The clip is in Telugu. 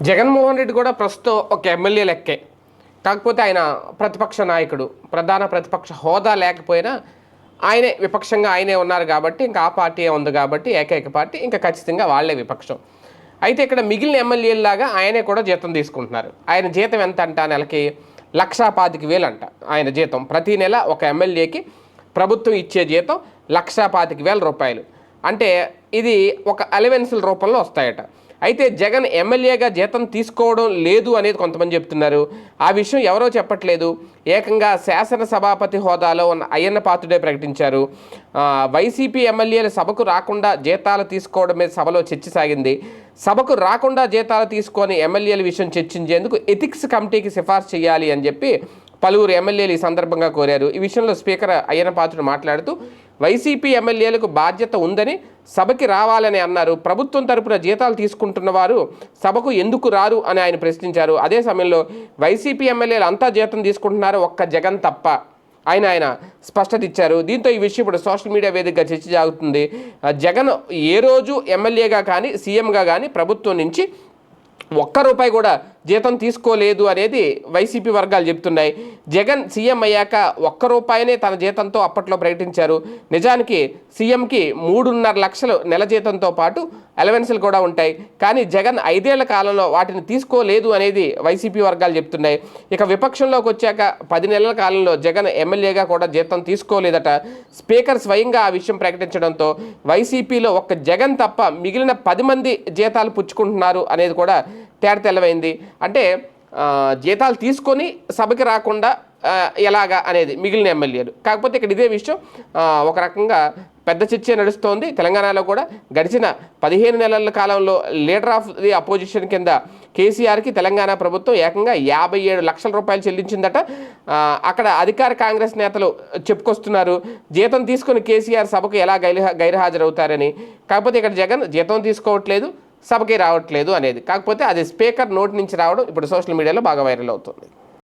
జగన్మోహన్ రెడ్డి కూడా ప్రస్తుతం ఒక ఎమ్మెల్యే లెక్కే. కాకపోతే ఆయన ప్రతిపక్ష నాయకుడు, ప్రధాన ప్రతిపక్ష హోదా లేకపోయినా ఆయనే విపక్షంగా ఆయనే ఉన్నారు కాబట్టి, ఇంకా ఆ పార్టీ ఉంది కాబట్టి ఏకైక పార్టీ, ఇంకా ఖచ్చితంగా వాళ్ళే విపక్షం. అయితే ఇక్కడ మిగిలిన ఎమ్మెల్యేలాగా ఆయనే కూడా జీతం తీసుకుంటున్నారు. ఆయన జీతం ఎంత అంట? నెలకి 1,25,000 అంట ఆయన జీతం. ప్రతీ నెల ఒక ఎమ్మెల్యేకి ప్రభుత్వం ఇచ్చే జీతం 1,25,000 రూపాయలు. అంటే ఇది ఒక అలవెన్సుల రూపంలో వస్తాయట. అయితే జగన్ ఎమ్మెల్యేగా జీతం తీసుకోవడం లేదు అనేది కొంతమంది చెప్తున్నారు. ఆ విషయం ఎవరో చెప్పట్లేదు. ఏకంగా శాసనసభాపతి హోదాలో ఉన్న అయ్యన్న పాత్రుడే ప్రకటించారు. వైసీపీ ఎమ్మెల్యేలు సభకు రాకుండా జీతాలు తీసుకోవడం మీద సభలో చర్చ సాగింది. సభకు రాకుండా జీతాలు తీసుకొని ఎమ్మెల్యేల విషయం చర్చించేందుకు ఎథిక్స్ కమిటీకి సిఫార్సు చేయాలి అని చెప్పి పలువురు ఎమ్మెల్యేలు ఈ సందర్భంగా కోరారు. ఈ విషయంలో స్పీకర్ అయ్యన్న పాత్రుడు మాట్లాడుతూ వైసీపీ ఎమ్మెల్యేలకు బాధ్యత ఉందని సభకి రావాలని అన్నారు. ప్రభుత్వం తరపున జీతాలు తీసుకుంటున్న వారు సభకు ఎందుకు రారు అని ఆయన ప్రశ్నించారు. అదే సమయంలో వైసీపీ ఎమ్మెల్యేలు అంతా జీతం తీసుకుంటున్నారు, ఒక్క జగన్ తప్ప ఆయన స్పష్టత ఇచ్చారు. దీంతో ఈ విషయం ఇప్పుడు సోషల్ మీడియా వేదికగా చర్చ సాగుతుంది. జగన్ ఏ రోజు ఎమ్మెల్యేగా కానీ సీఎంగా కానీ ప్రభుత్వం నుంచి ₹1 కూడా జీతం తీసుకోలేదు అనేది వైసీపీ వర్గాలు చెప్తున్నాయి. జగన్ సీఎం అయ్యాక ₹1 తన జీతంతో అప్పట్లో ప్రకటించారు. నిజానికి సీఎంకి 3.5 లక్షలు నెల జీతంతో పాటు అలవెన్సులు కూడా ఉంటాయి. కానీ జగన్ 5 ఏళ్ల కాలంలో వాటిని తీసుకోలేదు అనేది వైసీపీ వర్గాలు చెప్తున్నాయి. ఇక విపక్షంలోకి వచ్చాక 10 నెలల కాలంలో జగన్ ఎమ్మెల్యేగా కూడా జీతం తీసుకోలేదట. స్పీకర్ స్వయంగా ఆ విషయం ప్రకటించడంతో వైసీపీలో ఒక్క జగన్ తప్ప మిగిలిన 10 మంది జీతాలు పుచ్చుకుంటున్నారు అనేది కూడా తేటతెల్లమైంది. అంటే జీతాలు తీసుకొని సభకి రాకుండా ఎలాగా అనేది మిగిలిన ఎమ్మెల్యేలు. కాకపోతే ఇక్కడ ఇదే విషయం ఒక రకంగా పెద్ద చర్చ నడుస్తోంది. తెలంగాణలో కూడా గడిచిన 15 నెలల కాలంలో లీడర్ ఆఫ్ ది అపోజిషన్ కింద కేసీఆర్కి తెలంగాణ ప్రభుత్వం ఏకంగా ₹57 లక్షల చెల్లించిందట. అక్కడ అధికార కాంగ్రెస్ నేతలు చెప్పుకొస్తున్నారు జీతం తీసుకుని కేసీఆర్ సభకు ఎలా గైర్హాజరవుతారని. కాకపోతే ఇక్కడ జగన్ జీతం తీసుకోవట్లేదు, సభకి రావట్లేదు అనేది. కాకపోతే అది స్పీకర్ నోటి నుంచి రావడం ఇప్పుడు సోషల్ మీడియాలో బాగా వైరల్ అవుతుంది.